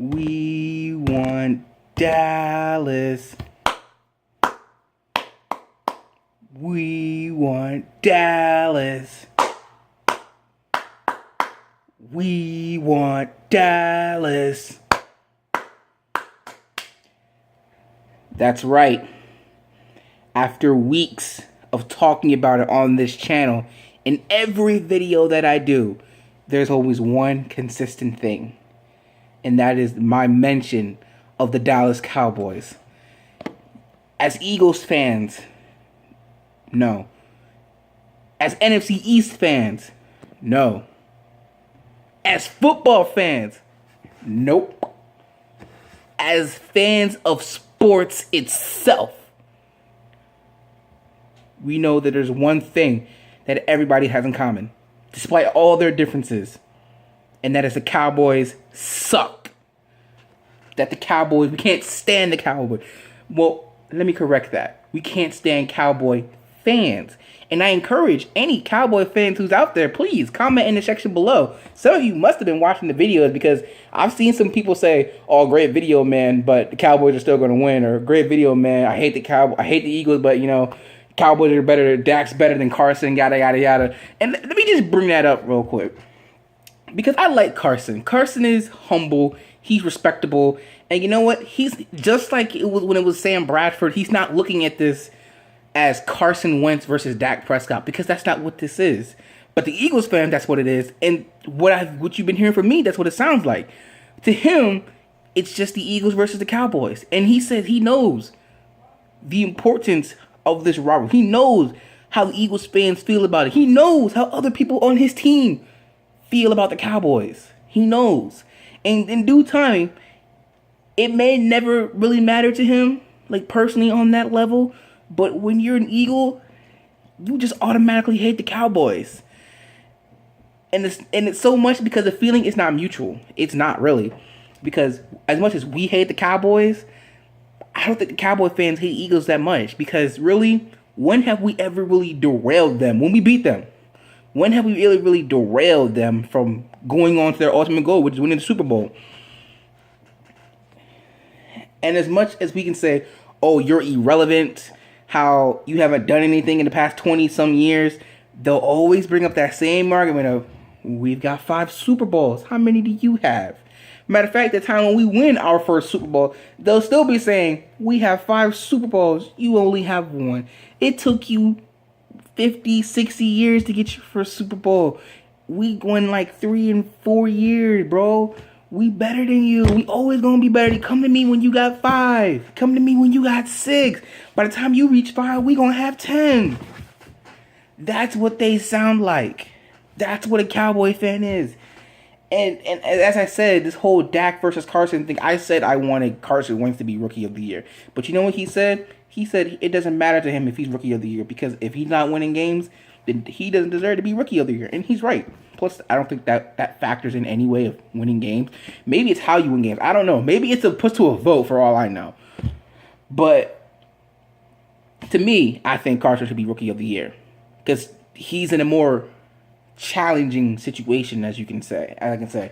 We want Dallas. We want Dallas. We want Dallas. That's right. After weeks of talking about it on this channel, in every video that I do, there's always one consistent thing. And that is my mention of the Dallas Cowboys. As Eagles fans, no. As NFC East fans, no. As football fans, nope. As fans of sports itself, we know that there's one thing that everybody has in common, despite all their differences, and that is the Cowboys suck. That the Cowboys, we can't stand the Cowboys. Well, let me correct that. We can't stand Cowboy fans. And I encourage any Cowboy fans who's out there, please comment in the section below. Some of you must have been watching the videos because I've seen some people say, "Oh, great video, man, but the Cowboys are still going to win," or "Great video, man. I hate the Eagles, but you know, Cowboys are better. Dak's better than Carson, yada yada yada." And let me just bring that up real quick because I like Carson. Carson is humble. He's respectable. And you know what? He's just like it was when it was Sam Bradford. He's not looking at this as Carson Wentz versus Dak Prescott because that's not what this is. But the Eagles fan, that's what it is. And what you've been hearing from me, that's what it sounds like. To him, it's just the Eagles versus the Cowboys. And he said he knows the importance of this rivalry. He knows how the Eagles fans feel about it. He knows how other people on his team feel about the Cowboys. He knows. And in due time, it may never really matter to him, like personally on that level. But when you're an Eagle, you just automatically hate the Cowboys. And it's so much because the feeling is not mutual. It's not really. Because as much as we hate the Cowboys, I don't think the Cowboy fans hate Eagles that much. Because really, when have we ever really derailed them? When we beat them. When have we really derailed them from going on to their ultimate goal, which is winning the Super Bowl? And as much as we can say, "Oh, you're irrelevant," how you haven't done anything in the past 20-some years, they'll always bring up that same argument of, "We've got 5 Super Bowls. How many do you have?" Matter of fact, the time when we win our first Super Bowl, they'll still be saying, "We have 5 Super Bowls. You only have 1. It took you 50, 60 years to get your first Super Bowl. We won like 3 and 4 years, bro. We better than you. We always gonna be better. Come to me when you got 5. Come to me when you got 6. By the time you reach 5, we gonna have 10. That's what they sound like. That's what a Cowboy fan is. And as I said, this whole Dak versus Carson thing, I said I wanted Carson Wentz to be Rookie of the Year. But you know what he said? He said it doesn't matter to him if he's Rookie of the Year because if he's not winning games, then he doesn't deserve to be Rookie of the Year. And he's right. Plus, I don't think that factors in any way of winning games. Maybe it's how you win games. I don't know. Maybe it's put to a vote for all I know. But to me, I think Carson should be Rookie of the Year because he's in a more challenging situation, as I can say.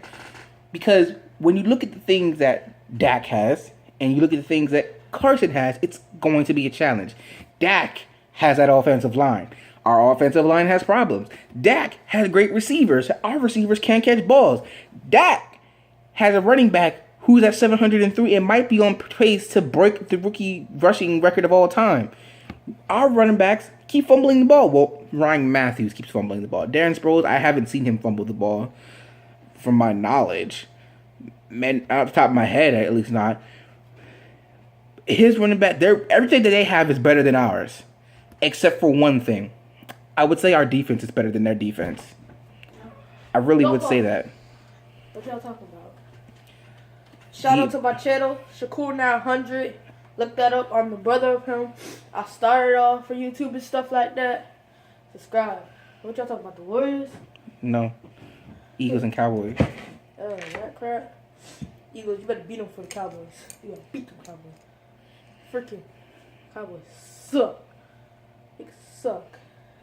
Because when you look at the things that Dak has and you look at the things that Carson has, it's going to be a challenge. Dak has that offensive line. Our offensive line has problems. Dak has great receivers. Our receivers can't catch balls. Dak has a running back who's at 703 and might be on pace to break the rookie rushing record of all time. Our running backs keep fumbling the ball. Well, Ryan Matthews keeps fumbling the ball. Darren Sproles, I haven't seen him fumble the ball from my knowledge. Man, out the top of my head, at least not. His running back, everything that they have is better than ours. Except for one thing. I would say our defense is better than their defense. I really would say that. What y'all talking about? Shout out to my channel, Shakur Now 100. Look that up. I'm the brother of him. I started off for YouTube and stuff like that. Subscribe. What y'all talking about? The Warriors? No. Eagles and Cowboys. Oh, that crap. Eagles, you better beat them for the Cowboys. You gotta beat them Cowboys. Freaking Cowboys suck. They suck.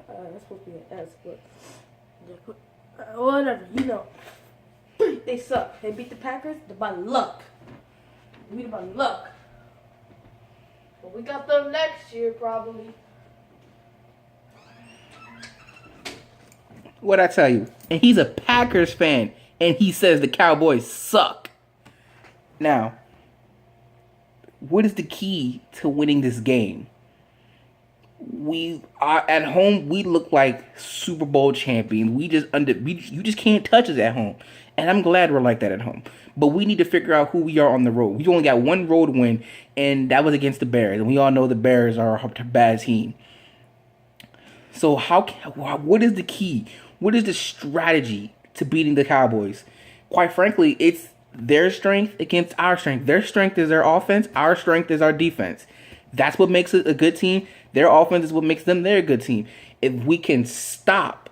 That's supposed to be an S, but whatever, you know. They suck. They beat the Packers by luck. We about luck. But we got them next year, probably. What'd I tell you? And he's a Packers fan, and he says the Cowboys suck. Now, what is the key to winning this game? We are at home. We look like Super Bowl champions. You just can't touch us at home, and I'm glad we're like that at home. But we need to figure out who we are on the road. We only got one road win, and that was against the Bears, and we all know the Bears are a bad team. So what is the key? What is the strategy to beating the Cowboys? Quite frankly, it's their strength against our strength. Their strength is their offense. Our strength is our defense. That's what makes it a good team. Their offense is what makes them their good team. If we can stop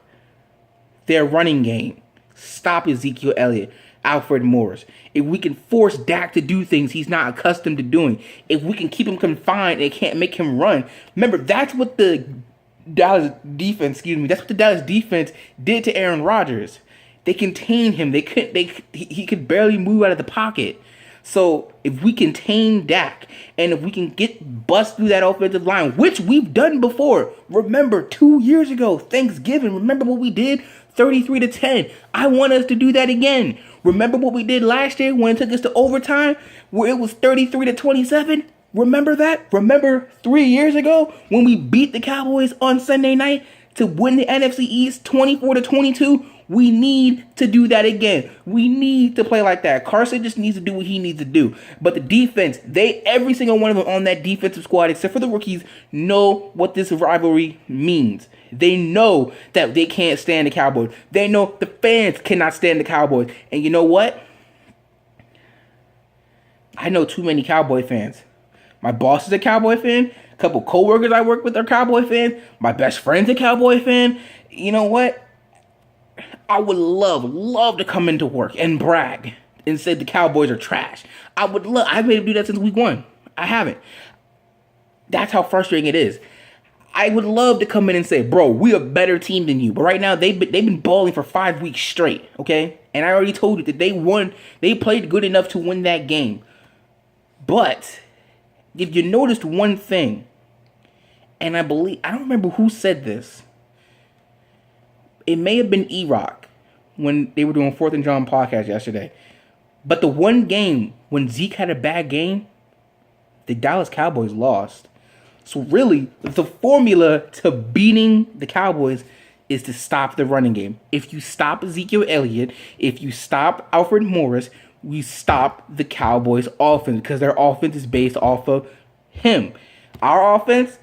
their running game, stop Ezekiel Elliott, Alfred Morris, if we can force Dak to do things he's not accustomed to doing, if we can keep him confined and can't make him run, remember, that's what the Dallas defense did to Aaron Rodgers. They contained him. He could barely move out of the pocket. So if we contain Dak and if we can bust through that offensive line, which we've done before. Remember 2 years ago, Thanksgiving, remember what we did? 33-10. I want us to do that again. Remember what we did last year when it took us to overtime where it was 33-27? Remember that? Remember 3 years ago when we beat the Cowboys on Sunday night to win the NFC East 24-22? We need to do that again. We need to play like that. Carson just needs to do what he needs to do. But the defense, every single one of them on that defensive squad, except for the rookies, know what this rivalry means. They know that they can't stand the Cowboys. They know the fans cannot stand the Cowboys. And you know what? I know too many Cowboy fans. My boss is a Cowboy fan. A couple coworkers I work with are Cowboy fans. My best friend's a Cowboy fan. You know what? I would love to come into work and brag and say the Cowboys are trash. I've made him do that since week 1. I haven't. That's how frustrating it is. I would love to come in and say, bro, we're a better team than you. But right now, they've been balling for 5 weeks straight, okay? And I already told you that they played good enough to win that game. But if you noticed one thing, and I don't remember who said this. It may have been E-Rock when they were doing 4th and John podcast yesterday. But the one game when Zeke had a bad game, the Dallas Cowboys lost. So really, the formula to beating the Cowboys is to stop the running game. If you stop Ezekiel Elliott, if you stop Alfred Morris, we stop the Cowboys' offense because their offense is based off of him. Our offense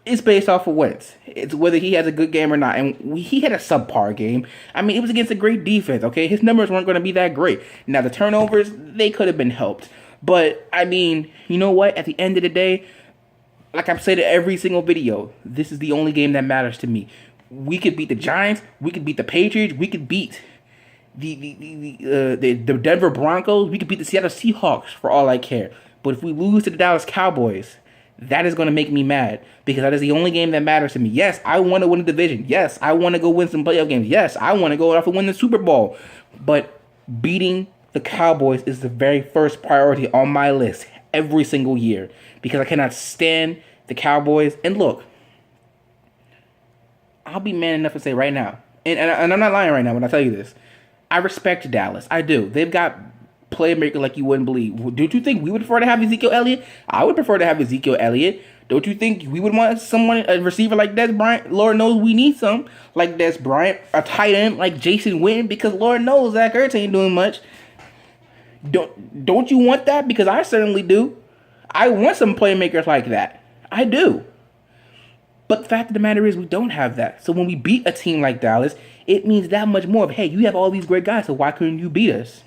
is based off of Wentz. It's whether he has a good game or not. And he had a subpar game. I mean, it was against a great defense, okay? His numbers weren't going to be that great. Now, the turnovers, they could have been helped. But, I mean, you know what? At the end of the day, like I've said in every single video, this is the only game that matters to me. We could beat the Giants. We could beat the Patriots. We could beat the Denver Broncos. We could beat the Seattle Seahawks for all I care. But if we lose to the Dallas Cowboys, that is going to make me mad because that is the only game that matters to me. Yes, I want to win the division. Yes, I want to go win some playoff games. Yes, I want to go off and win the Super Bowl. But beating the Cowboys is the very first priority on my list every single year because I cannot stand the Cowboys. And look, I'll be man enough to say right now, and I'm not lying right now when I tell you this, I respect Dallas. I do. They've got playmaker like you wouldn't believe. Don't you think we would prefer to have Ezekiel Elliott? I would prefer to have Ezekiel Elliott. Don't you think we would want a receiver like Des Bryant? Lord knows we need some like Des Bryant, a tight end like Jason Witten, because Lord knows Zach Ertz ain't doing much. Don't you want that? Because I certainly do. I want some playmakers like that. I do. But the fact of the matter is we don't have that. So when we beat a team like Dallas, it means that much more of, hey, you have all these great guys, so why couldn't you beat us?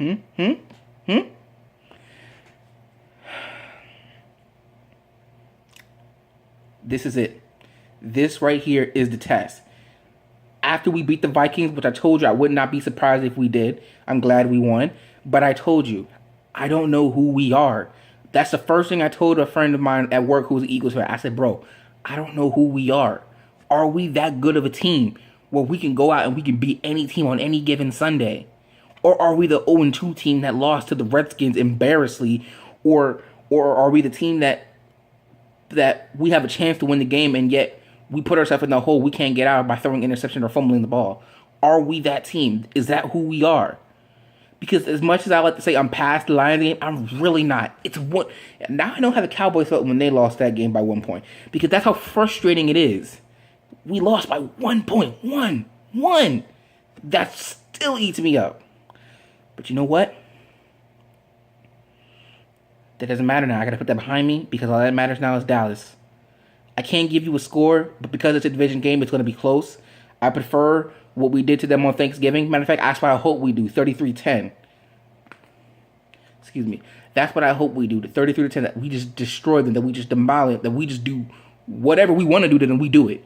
This is it. This right here is the test. After we beat the Vikings, which I told you I would not be surprised if we did. I'm glad we won. But I told you, I don't know who we are. That's the first thing I told a friend of mine at work who's an Eagles fan. I said, bro, I don't know who we are. Are we that good of a team where we can go out and we can beat any team on any given Sunday? Or are we the 0-2 team that lost to the Redskins embarrassingly or are we the team that we have a chance to win the game and yet we put ourselves in the hole we can't get out by throwing interception or fumbling the ball? Are we that team? Is that who we are? Because as much as I like to say I'm past the Lions game, I'm really not. It's one. Now I know how the Cowboys felt when they lost that game by 1 point. Because that's how frustrating it is. We lost by 1 point. One. That still eats me up. But you know what? That doesn't matter now. I got to put that behind me because all that matters now is Dallas. I can't give you a score, but because it's a division game, it's going to be close. I prefer what we did to them on Thanksgiving. Matter of fact, that's what I hope we do. 33-10. Excuse me. That's what I hope we do. The 33-10. That we just destroy them. That we just demolish. That we just do whatever we want to do to them. We do it.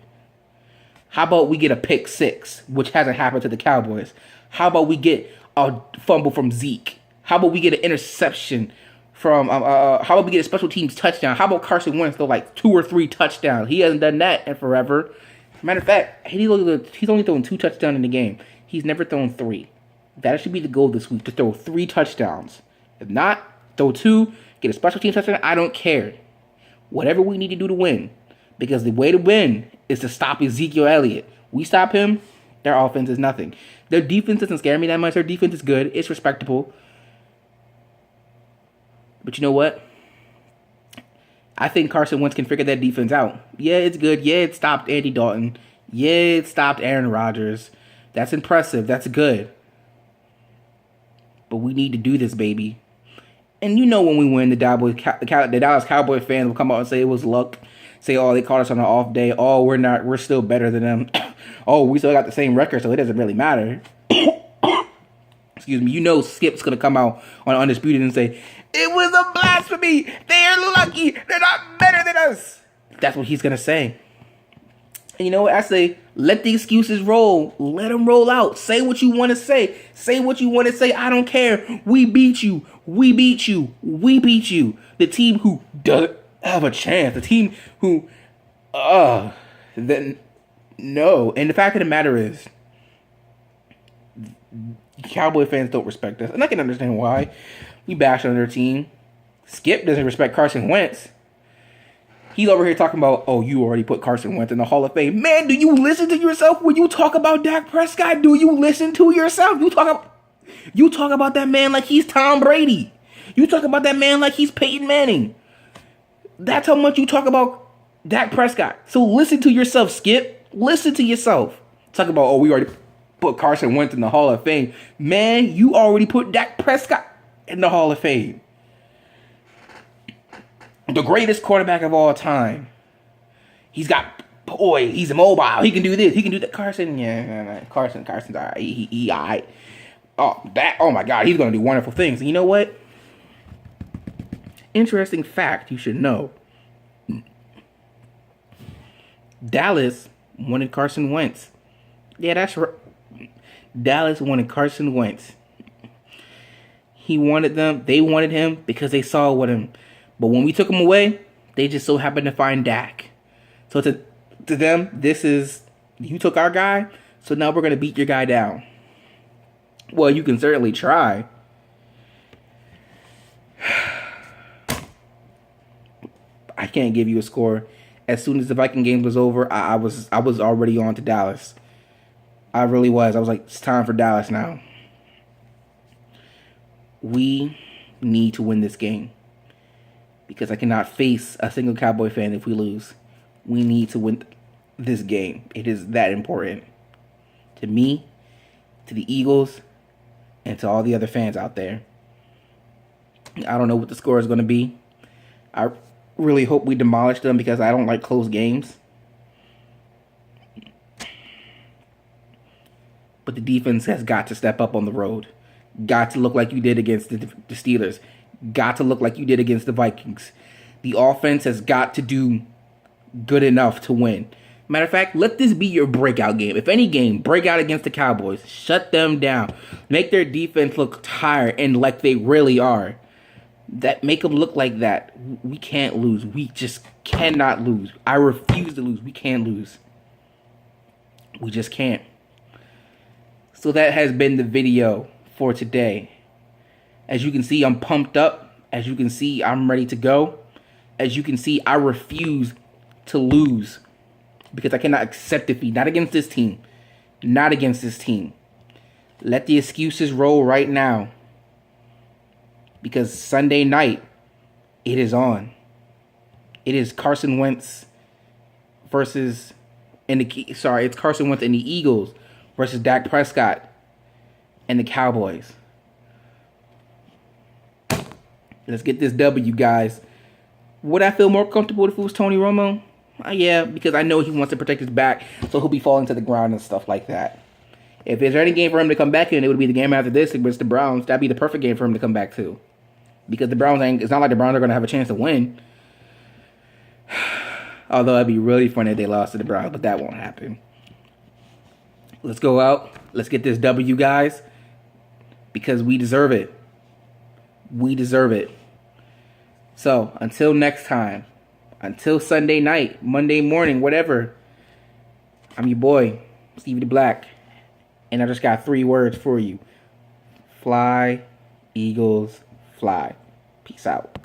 How about we get a pick six, which hasn't happened to the Cowboys? How about we get a fumble from Zeke? How about we get an interception from? How about we get a special teams touchdown? How about Carson Wentz throw like 2 or 3 touchdowns? He hasn't done that in forever. Matter of fact, he's only thrown 2 touchdowns in the game. He's never thrown 3. That should be the goal this week, to throw 3 touchdowns. If not, throw 2, get a special team touchdown. I don't care. Whatever we need to do to win. Because the way to win is to stop Ezekiel Elliott. We stop him, their offense is nothing. Their defense doesn't scare me that much. Their defense is good. It's respectable. But you know what? I think Carson Wentz can figure that defense out. Yeah, it's good. Yeah, it stopped Andy Dalton. Yeah, it stopped Aaron Rodgers. That's impressive. That's good. But we need to do this, baby. And you know when we win, the Dallas Cowboys fans will come out and say it was luck. Say, oh, they caught us on an off day. Oh, we're still better than them. Oh, we still got the same record, so it doesn't really matter. Excuse me. You know Skip's going to come out on Undisputed and say, it was a blasphemy. They're lucky. They're not better than us. That's what he's going to say. And you know what? I say, let the excuses roll. Let them roll out. Say what you want to say. Say what you want to say. I don't care. We beat you. We beat you. We beat you. The team who doesn't have a chance. The team who, then no. And the fact of the matter is, Cowboy fans don't respect us. And I can understand why. We bash on their team. Skip doesn't respect Carson Wentz. He's over here talking about, oh, you already put Carson Wentz in the Hall of Fame. Man, do you listen to yourself when you talk about Dak Prescott? Do you listen to yourself? You talk about that man like he's Tom Brady. You talk about that man like he's Peyton Manning. That's how much you talk about Dak Prescott. So listen to yourself, Skip. Listen to yourself. Talk about, oh, we already put Carson Wentz in the Hall of Fame. Man, you already put Dak Prescott in the Hall of Fame. The greatest quarterback of all time. He's immobile. He can do this. He can do that. Carson's all right. He all right. Oh my God, he's going to do wonderful things. And you know what? Interesting fact you should know. Dallas wanted Carson Wentz. Yeah, that's right. Dallas wanted Carson Wentz. He wanted them. They wanted him because they saw what him. But when we took him away, they just so happened to find Dak. So to them, this is, you took our guy, so now we're going to beat your guy down. Well, you can certainly try. I can't give you a score. As soon as the Viking game was over, I was already on to Dallas. I really was. I was like, it's time for Dallas now. We need to win this game. Because I cannot face a single Cowboy fan if we lose. We need to win this game. It is that important. To me, to the Eagles, and to all the other fans out there. I don't know what the score is going to be. I really hope we demolish them because I don't like close games. But the defense has got to step up on the road. Got to look like you did against the Steelers. Got to look like you did against the Vikings. The offense has got to do good enough to win. Matter of fact, let this be your breakout game. If any game, break out against the Cowboys. Shut them down. Make their defense look tired and like they really are. That make them look like that. We can't lose. We just cannot lose. I refuse to lose. We can't lose. We just can't. So that has been the video for today. As you can see, I'm pumped up As you can see, I'm ready to go. As you can see, I refuse to lose because I cannot accept defeat. Not against this team. Not against this team. Let the excuses roll right now. Because Sunday night, it is on. It is Carson Wentz versus it's Carson Wentz and the Eagles versus Dak Prescott and the Cowboys. Let's get this W, guys. Would I feel more comfortable if it was Tony Romo? Yeah, because I know he wants to protect his back, so he'll be falling to the ground and stuff like that. If there's any game for him to come back in, it would be the game after this against the Browns. That'd be the perfect game for him to come back to. Because the Browns it's not like the Browns are going to have a chance to win. Although it'd be really funny if they lost to the Browns, but that won't happen. Let's go out. Let's get this W, guys. Because we deserve it. We deserve it. So, until next time. Until Sunday night, Monday morning, whatever. I'm your boy, Stevie the Black. And I just got 3 words for you. Fly, Eagles, fly. Peace out.